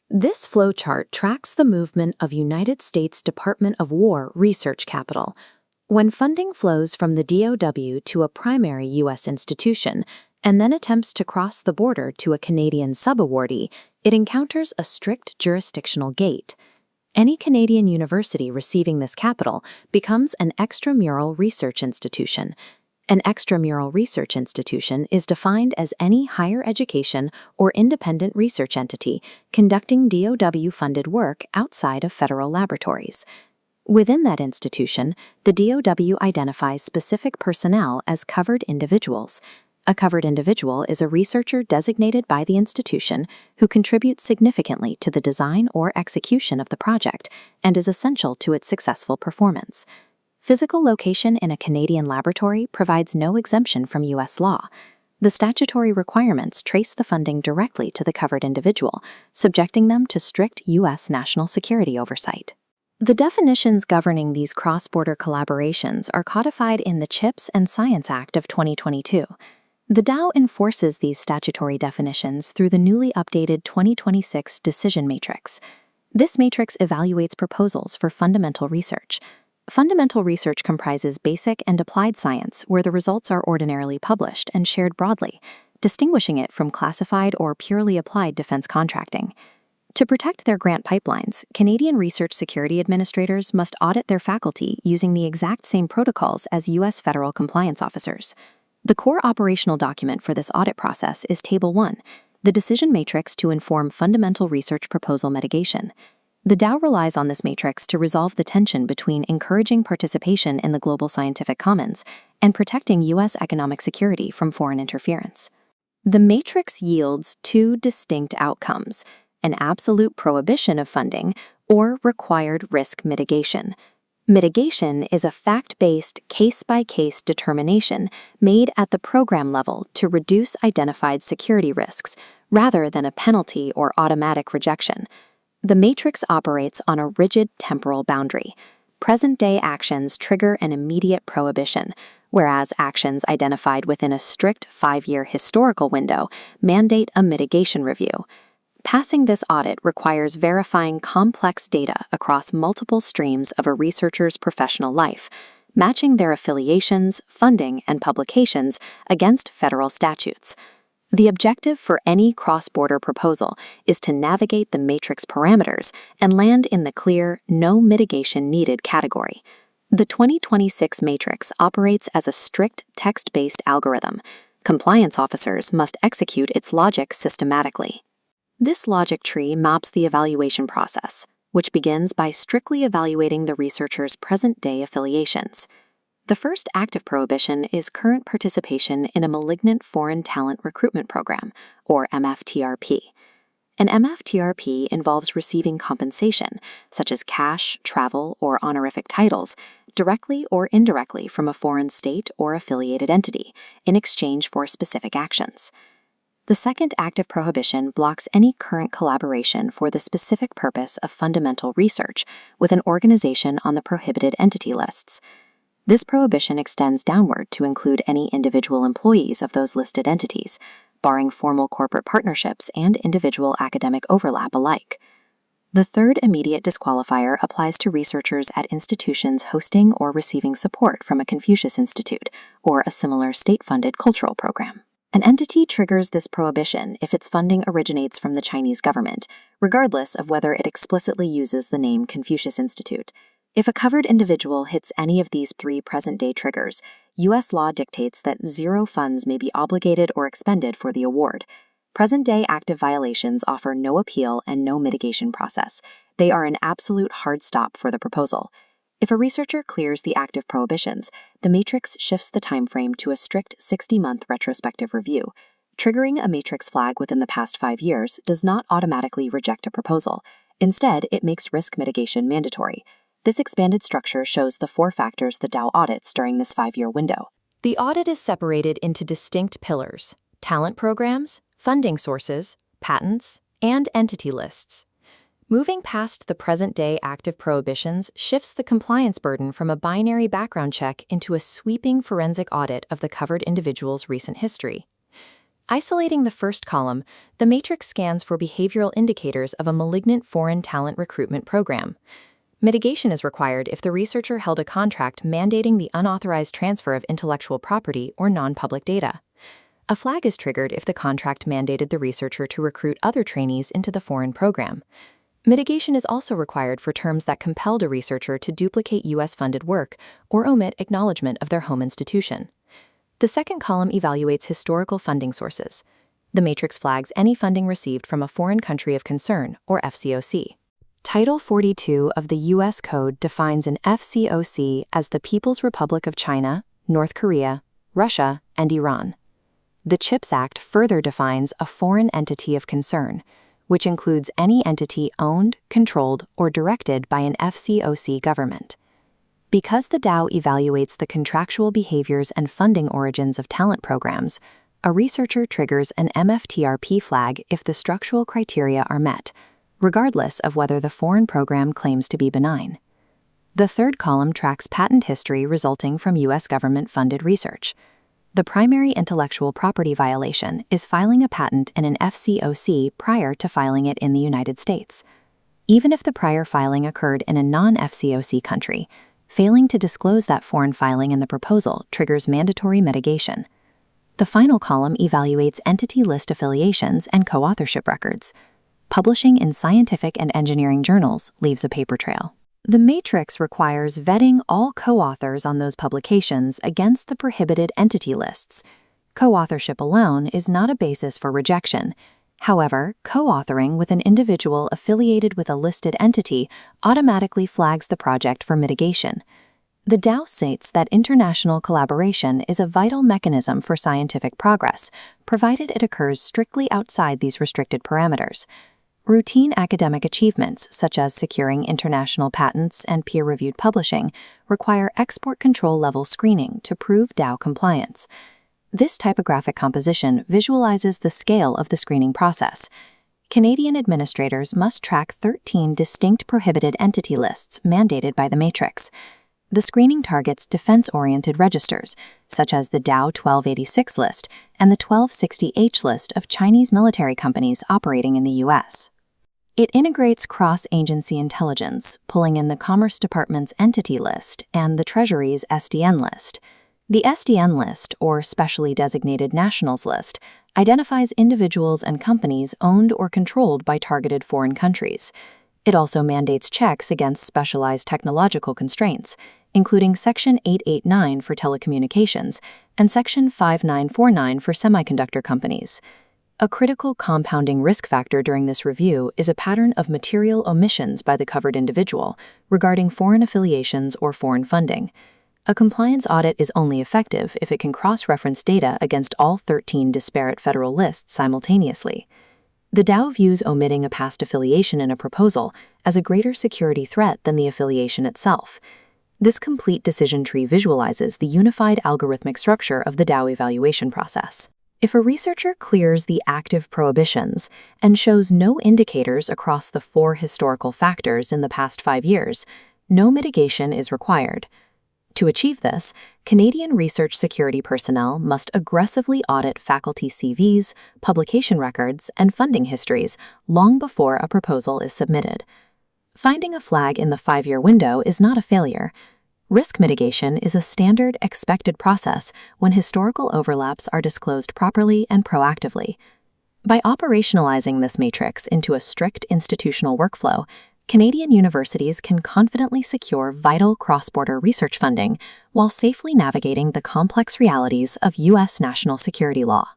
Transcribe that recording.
This flowchart tracks the movement of United States Department of War research capital. When funding flows from the DoW to a primary U.S. institution and then attempts to cross the border to a Canadian subawardee, it encounters a strict jurisdictional gate. Any Canadian university receiving this capital becomes an extramural research institution. An extramural research institution is defined as any higher education or independent research entity conducting DoW-funded work outside of federal laboratories. Within that institution, the DoW identifies specific personnel as covered individuals. A covered individual is a researcher designated by the institution who contributes significantly to the design or execution of the project and is essential to its successful performance. Physical location in a Canadian laboratory provides no exemption from U.S. law. The statutory requirements trace the funding directly to the covered individual, subjecting them to strict U.S. national security oversight. The definitions governing these cross-border collaborations are codified in the CHIPS and Science Act of 2022. The DoW enforces these statutory definitions through the newly updated 2026 Decision Matrix. This matrix evaluates proposals for fundamental research. Fundamental research comprises basic and applied science where the results are ordinarily published and shared broadly, distinguishing it from classified or purely applied defense contracting. To protect their grant pipelines, Canadian research security administrators must audit their faculty using the exact same protocols as U.S. federal compliance officers. The core operational document for this audit process is Table 1, the decision matrix to inform fundamental research proposal mitigation. The DoW relies on this matrix to resolve the tension between encouraging participation in the global scientific commons and protecting U.S. economic security from foreign interference. The matrix yields two distinct outcomes: an absolute prohibition of funding or required risk mitigation. Mitigation is a fact-based, case-by-case determination made at the program level to reduce identified security risks, rather than a penalty or automatic rejection. The matrix operates on a rigid temporal boundary. Present-day actions trigger an immediate prohibition, whereas actions identified within a strict 5-year historical window mandate a mitigation review. Passing this audit requires verifying complex data across multiple streams of a researcher's professional life, matching their affiliations, funding, and publications against federal statutes. The objective for any cross-border proposal is to navigate the matrix parameters and land in the clear "no mitigation needed" category. The 2026 matrix operates as a strict text-based algorithm. Compliance officers must execute its logic systematically. This logic tree maps the evaluation process, which begins by strictly evaluating the researcher's present-day affiliations. The first active prohibition is current participation in a malignant foreign talent recruitment program, or MFTRP. An MFTRP involves receiving compensation, such as cash, travel, or honorific titles, directly or indirectly from a foreign state or affiliated entity, in exchange for specific actions. The second active prohibition blocks any current collaboration for the specific purpose of fundamental research with an organization on the prohibited entity lists. This prohibition extends downward to include any individual employees of those listed entities, barring formal corporate partnerships and individual academic overlap alike. The third immediate disqualifier applies to researchers at institutions hosting or receiving support from a Confucius Institute or a similar state-funded cultural program. An entity triggers this prohibition if its funding originates from the Chinese government, regardless of whether it explicitly uses the name Confucius Institute. If a covered individual hits any of these three present-day triggers, U.S. law dictates that zero funds may be obligated or expended for the award. Present-day active violations offer no appeal and no mitigation process. They are an absolute hard stop for the proposal. If a researcher clears the active prohibitions, the matrix shifts the timeframe to a strict 60-month retrospective review. Triggering a matrix flag within the past 5 years does not automatically reject a proposal. Instead, it makes risk mitigation mandatory. This expanded structure shows the 4 factors the DoW audits during this 5-year window. The audit is separated into distinct pillars: talent programs, funding sources, patents, and entity lists. Moving past the present-day active prohibitions shifts the compliance burden from a binary background check into a sweeping forensic audit of the covered individual's recent history. Isolating the first column, the matrix scans for behavioral indicators of a malignant foreign talent recruitment program. Mitigation is required if the researcher held a contract mandating the unauthorized transfer of intellectual property or non-public data. A flag is triggered if the contract mandated the researcher to recruit other trainees into the foreign program. Mitigation is also required for terms that compelled a researcher to duplicate U.S.-funded work or omit acknowledgement of their home institution. The second column evaluates historical funding sources. The matrix flags any funding received from a foreign country of concern, or FCOC. Title 42 of the U.S. Code defines an FCOC as the People's Republic of China, North Korea, Russia, and Iran. The CHIPS Act further defines a foreign entity of concern, which includes any entity owned, controlled, or directed by an FCOC government. Because the DoW evaluates the contractual behaviors and funding origins of talent programs, a researcher triggers an MFTRP flag if the structural criteria are met, regardless of whether the foreign program claims to be benign. The third column tracks patent history resulting from U.S. government-funded research. The primary intellectual property violation is filing a patent in an FCOC prior to filing it in the United States. Even if the prior filing occurred in a non-FCOC country, failing to disclose that foreign filing in the proposal triggers mandatory mitigation. The final column evaluates entity list affiliations and co-authorship records. Publishing in scientific and engineering journals leaves a paper trail. The matrix requires vetting all co-authors on those publications against the prohibited entity lists. Co-authorship alone is not a basis for rejection. However, co-authoring with an individual affiliated with a listed entity automatically flags the project for mitigation. The DoW states that international collaboration is a vital mechanism for scientific progress, provided it occurs strictly outside these restricted parameters. Routine academic achievements, such as securing international patents and peer-reviewed publishing, require export control level screening to prove DoW compliance. This typographic composition visualizes the scale of the screening process. Canadian administrators must track 13 distinct prohibited entity lists mandated by the matrix. The screening targets defense-oriented registers, such as the DoW 1286 list and the 1260H list of Chinese military companies operating in the U.S. It integrates cross-agency intelligence, pulling in the Commerce Department's Entity List and the Treasury's SDN list. The SDN list, or Specially Designated Nationals list, identifies individuals and companies owned or controlled by targeted foreign countries. It also mandates checks against specialized technological constraints, including Section 889 for telecommunications and Section 5949 for semiconductor companies. A critical compounding risk factor during this review is a pattern of material omissions by the covered individual regarding foreign affiliations or foreign funding. A compliance audit is only effective if it can cross-reference data against all 13 disparate federal lists simultaneously. The DoW views omitting a past affiliation in a proposal as a greater security threat than the affiliation itself. This complete decision tree visualizes the unified algorithmic structure of the DoW evaluation process. If a researcher clears the active prohibitions and shows no indicators across the 4 historical factors in the past 5 years, no mitigation is required. To achieve this, Canadian research security personnel must aggressively audit faculty CVs, publication records, and funding histories long before a proposal is submitted. Finding a flag in the 5-year window is not a failure. Risk mitigation is a standard, expected process when historical overlaps are disclosed properly and proactively. By operationalizing this matrix into a strict institutional workflow, Canadian universities can confidently secure vital cross-border research funding while safely navigating the complex realities of U.S. national security law.